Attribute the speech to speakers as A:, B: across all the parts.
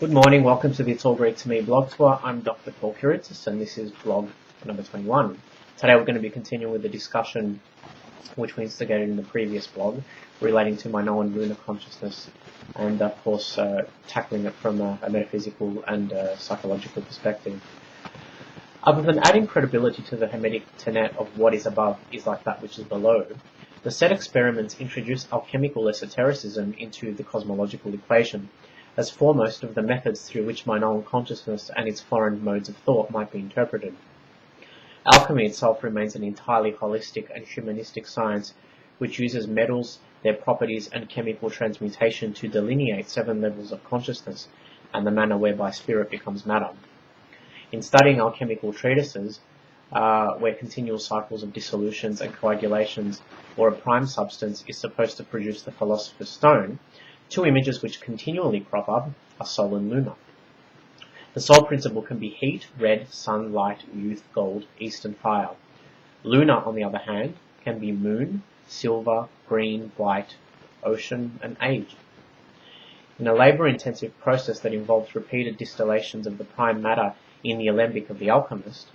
A: Good morning, welcome to the It's All Greek to Me blog tour. I'm Dr. Kiritsis and this is blog number 21. Today we're going to be continuing with the discussion which we instigated in the previous blog relating to Minoan lunar consciousness and of course tackling it from a metaphysical and psychological perspective. Other than adding credibility to the Hermetic tenet of what is above is like that which is below, the said experiments introduce alchemical esotericism into the cosmological equation, as foremost of the methods through which Minoan consciousness and its foreign modes of thought might be interpreted. Alchemy itself remains an entirely holistic and humanistic science which uses metals, their properties and chemical transmutation to delineate 7 levels of consciousness and the manner whereby spirit becomes matter. In studying alchemical treatises, where continual cycles of dissolutions and coagulations or a prime substance is supposed to produce the philosopher's stone, 2 images which continually crop up are Sol and Lunar. The Sol principle can be heat, red, sun, light, youth, gold, east and fire. Lunar, on the other hand, can be moon, silver, green, white, ocean and age. In a labour-intensive process that involves repeated distillations of the prime matter in the alembic of the alchemist,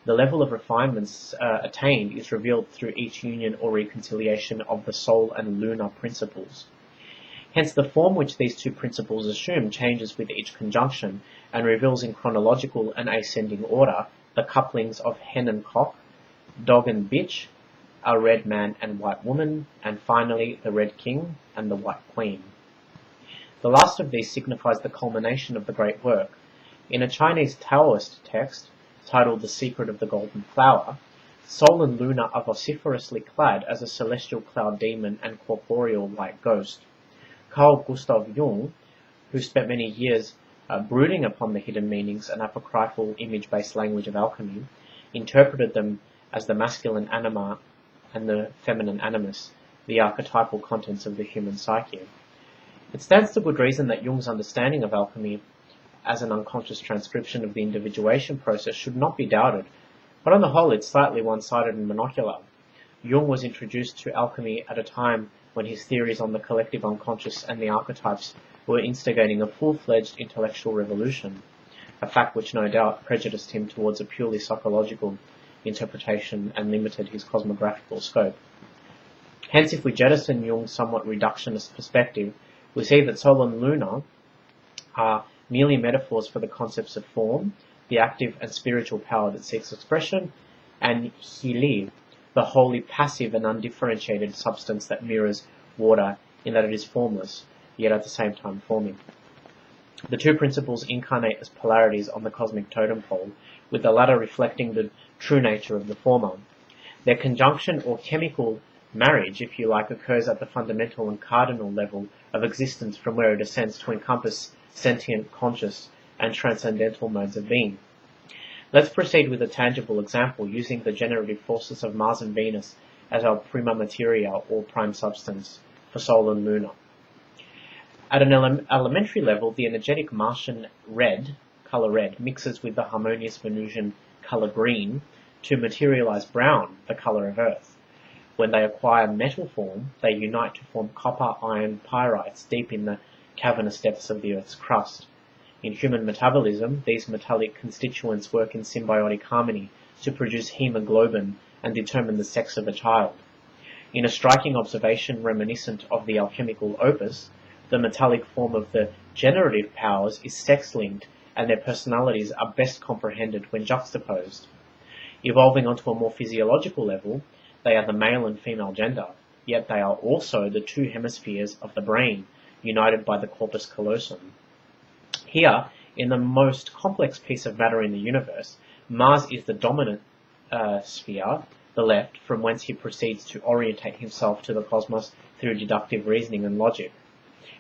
A: the level of refinements attained is revealed through each union or reconciliation of the Sol and Lunar principles. Hence, the form which these 2 principles assume changes with each conjunction and reveals in chronological and ascending order the couplings of hen and cock, dog and bitch, a red man and white woman, and finally the red king and the white queen. The last of these signifies the culmination of the great work. In a Chinese Taoist text, titled The Secret of the Golden Flower, Sol and Lunar are vociferously clad as a celestial cloud demon and corporeal white ghost. Carl Gustav Jung, who spent many years brooding upon the hidden meanings and apocryphal image-based language of alchemy, interpreted them as the masculine anima and the feminine animus, the archetypal contents of the human psyche. It stands to good reason that Jung's understanding of alchemy as an unconscious transcription of the individuation process should not be doubted, but on the whole it's slightly one-sided and monocular. Jung was introduced to alchemy at a time when his theories on the collective unconscious and the archetypes were instigating a full-fledged intellectual revolution, a fact which no doubt prejudiced him towards a purely psychological interpretation and limited his cosmographical scope. Hence, if we jettison Jung's somewhat reductionist perspective, we see that Sol and Lunar are merely metaphors for the concepts of form, the active and spiritual power that seeks expression, and Hili, the wholly passive and undifferentiated substance that mirrors water in that it is formless, yet at the same time forming. The 2 principles incarnate as polarities on the cosmic totem pole, with the latter reflecting the true nature of the former. Their conjunction or chemical marriage, if you like, occurs at the fundamental and cardinal level of existence from where it ascends to encompass sentient, conscious, and transcendental modes of being. Let's proceed with a tangible example using the generative forces of Mars and Venus as our prima materia or prime substance for Sol and Lunar. At an elementary level, the energetic Martian color red, mixes with the harmonious Venusian color green to materialize brown, the color of Earth. When they acquire metal form, they unite to form copper, iron, pyrites deep in the cavernous depths of the Earth's crust. In human metabolism, these metallic constituents work in symbiotic harmony to produce hemoglobin and determine the sex of a child. In a striking observation reminiscent of the alchemical opus, the metallic form of the generative powers is sex-linked and their personalities are best comprehended when juxtaposed. Evolving onto a more physiological level, they are the male and female gender, yet they are also the 2 hemispheres of the brain, united by the corpus callosum. Here, in the most complex piece of matter in the universe, Mars is the dominant sphere, the left, from whence he proceeds to orientate himself to the cosmos through deductive reasoning and logic.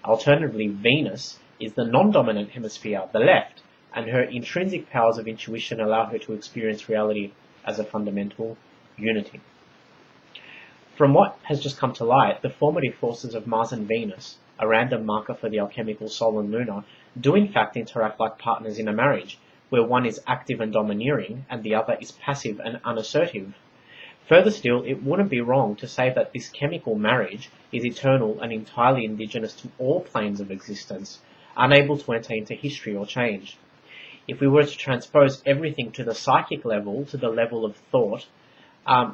A: Alternatively, Venus is the non-dominant hemisphere, the left, and her intrinsic powers of intuition allow her to experience reality as a fundamental unity. From what has just come to light, the formative forces of Mars and Venus, a random marker for the alchemical Sol and Lunar, do in fact interact like partners in a marriage, where one is active and domineering and the other is passive and unassertive. Further still, it wouldn't be wrong to say that this chemical marriage is eternal and entirely indigenous to all planes of existence, unable to enter into history or change. If we were to transpose everything to the psychic level, to the level of thought,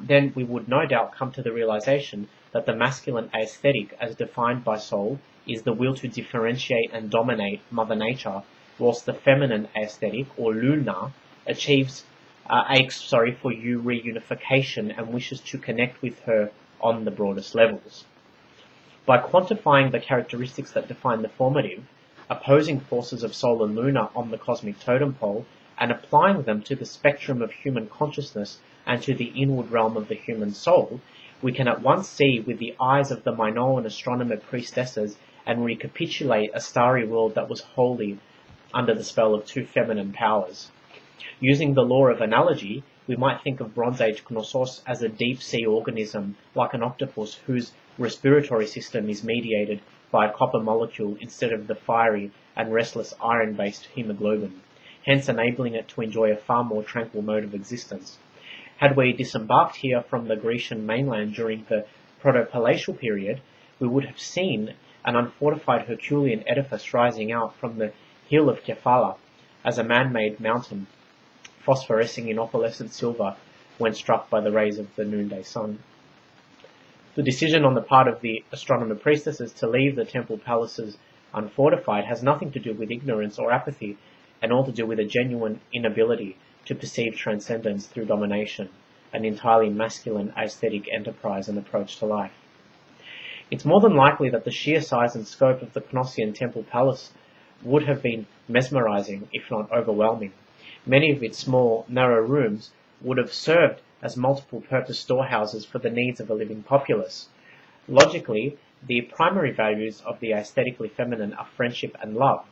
A: then we would no doubt come to the realization that the masculine aesthetic, as defined by Soul, is the will to differentiate and dominate Mother Nature, whilst the feminine aesthetic, or Lunar, aches for reunification and wishes to connect with her on the broadest levels. By quantifying the characteristics that define the formative, opposing forces of Soul and Lunar on the cosmic totem pole, and applying them to the spectrum of human consciousness and to the inward realm of the human soul, we can at once see with the eyes of the Minoan astronomer priestesses and recapitulate a starry world that was wholly under the spell of two feminine powers. Using the law of analogy, we might think of Bronze Age Knossos as a deep-sea organism, like an octopus, whose respiratory system is mediated by a copper molecule instead of the fiery and restless iron-based hemoglobin, hence enabling it to enjoy a far more tranquil mode of existence. Had we disembarked here from the Grecian mainland during the Proto-Palatial period, we would have seen an unfortified Herculean edifice rising out from the hill of Kephala as a man-made mountain, phosphorescing in opalescent silver when struck by the rays of the noonday sun. The decision on the part of the astronomer priestesses to leave the temple palaces unfortified has nothing to do with ignorance or apathy, and all to do with a genuine inability to perceive transcendence through domination, an entirely masculine aesthetic enterprise and approach to life. It's more than likely that the sheer size and scope of the Cnossian temple palace would have been mesmerizing, if not overwhelming. Many of its small, narrow rooms would have served as multiple-purpose storehouses for the needs of a living populace. Logically, the primary values of the aesthetically feminine are friendship and love,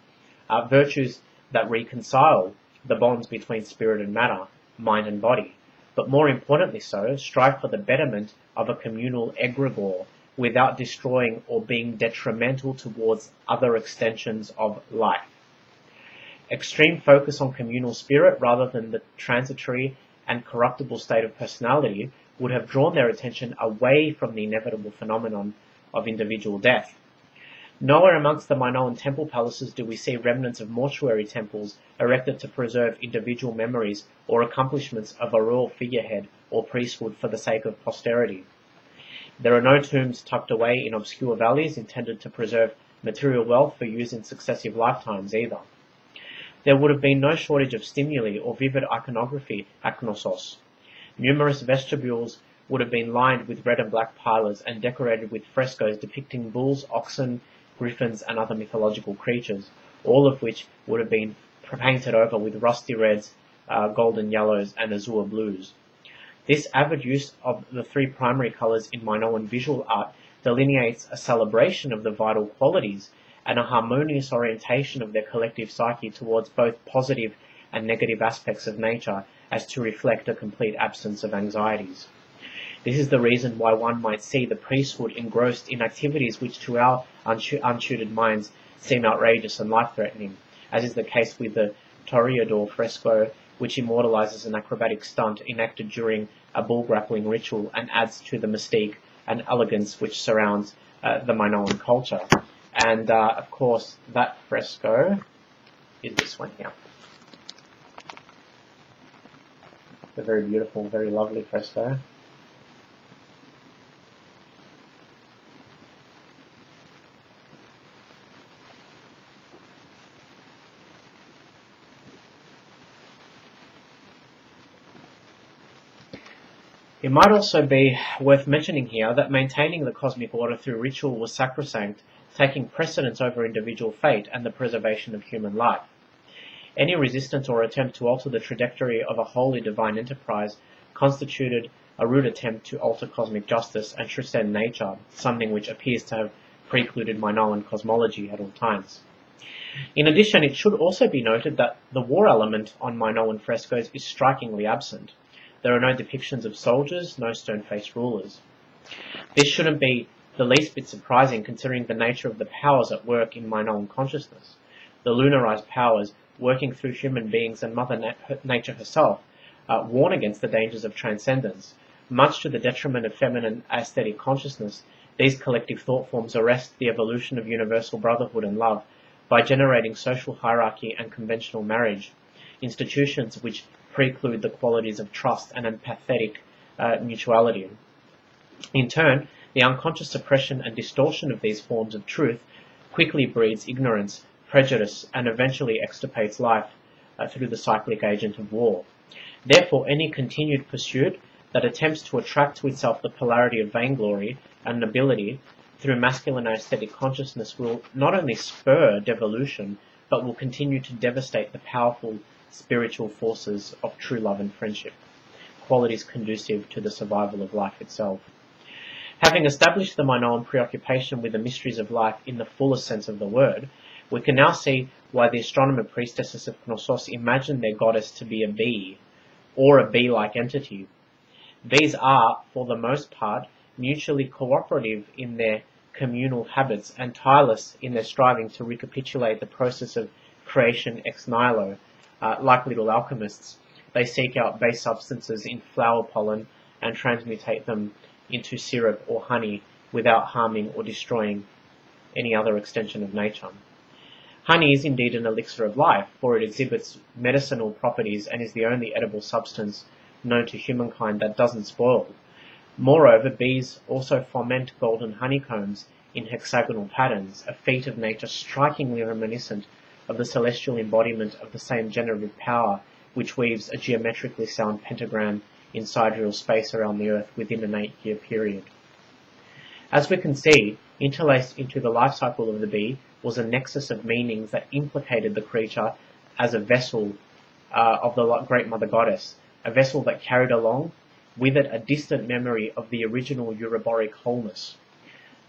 A: virtues that reconcile the bonds between spirit and matter, mind and body, but more importantly so, strive for the betterment of a communal egregore without destroying or being detrimental towards other extensions of life. Extreme focus on communal spirit rather than the transitory and corruptible state of personality would have drawn their attention away from the inevitable phenomenon of individual death. Nowhere amongst the Minoan temple palaces do we see remnants of mortuary temples erected to preserve individual memories or accomplishments of a royal figurehead or priesthood for the sake of posterity. There are no tombs tucked away in obscure valleys intended to preserve material wealth for use in successive lifetimes either. There would have been no shortage of stimuli or vivid iconography at Knossos. Numerous vestibules would have been lined with red and black pillars and decorated with frescoes depicting bulls, oxen, griffins, and other mythological creatures, all of which would have been painted over with rusty reds, golden yellows, and azure blues. This avid use of the three primary colours in Minoan visual art delineates a celebration of the vital qualities and a harmonious orientation of their collective psyche towards both positive and negative aspects of nature as to reflect a complete absence of anxieties. This is the reason why one might see the priesthood engrossed in activities which to our untutored minds seem outrageous and life-threatening, as is the case with the Toreador fresco, which immortalizes an acrobatic stunt enacted during a bull grappling ritual and adds to the mystique and elegance which surrounds the Minoan culture. And, of course, that fresco is this one here. It's a very beautiful, very lovely fresco. It might also be worth mentioning here that maintaining the cosmic order through ritual was sacrosanct, taking precedence over individual fate and the preservation of human life. Any resistance or attempt to alter the trajectory of a wholly divine enterprise constituted a rude attempt to alter cosmic justice and transcend nature, something which appears to have precluded Minoan cosmology at all times. In addition, it should also be noted that the war element on Minoan frescoes is strikingly absent. There are no depictions of soldiers, no stone-faced rulers. This shouldn't be the least bit surprising considering the nature of the powers at work in Minoan consciousness. The lunarized powers working through human beings and Mother Nature herself warn against the dangers of transcendence. Much to the detriment of feminine aesthetic consciousness, these collective thought forms arrest the evolution of universal brotherhood and love by generating social hierarchy and conventional marriage, institutions which preclude the qualities of trust and empathetic mutuality. In turn, the unconscious suppression and distortion of these forms of truth quickly breeds ignorance, prejudice, and eventually extirpates life through the cyclic agent of war. Therefore, any continued pursuit that attempts to attract to itself the polarity of vainglory and nobility through masculine aesthetic consciousness will not only spur devolution, but will continue to devastate the powerful spiritual forces of true love and friendship, qualities conducive to the survival of life itself. Having established the Minoan preoccupation with the mysteries of life in the fullest sense of the word, we can now see why the astronomer priestesses of Knossos imagined their goddess to be a bee, or a bee-like entity. These are, for the most part, mutually cooperative in their communal habits and tireless in their striving to recapitulate the process of creation ex nihilo. Like little alchemists, they seek out base substances in flower pollen and transmutate them into syrup or honey without harming or destroying any other extension of nature. Honey is indeed an elixir of life, for it exhibits medicinal properties and is the only edible substance known to humankind that doesn't spoil. Moreover, bees also foment golden honeycombs in hexagonal patterns, a feat of nature strikingly reminiscent of the celestial embodiment of the same generative power which weaves a geometrically sound pentagram in sidereal space around the Earth within an 8-year period. As we can see, interlaced into the life cycle of the bee was a nexus of meanings that implicated the creature as a vessel of the great mother goddess, a vessel that carried along with it a distant memory of the original Euroboric wholeness.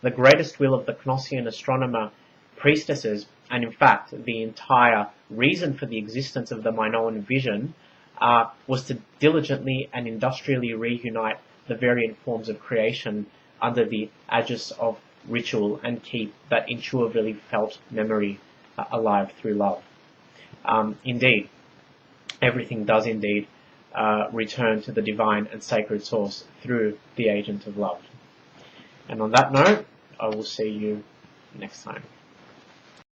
A: The greatest will of the Knossian astronomer priestesses, and in fact the entire reason for the existence of the Minoan vision, was to diligently and industrially reunite the variant forms of creation under the aegis of ritual and keep that intuitively felt memory alive through love. Indeed, everything does indeed return to the divine and sacred source through the agent of love. And on that note, I will see you next time.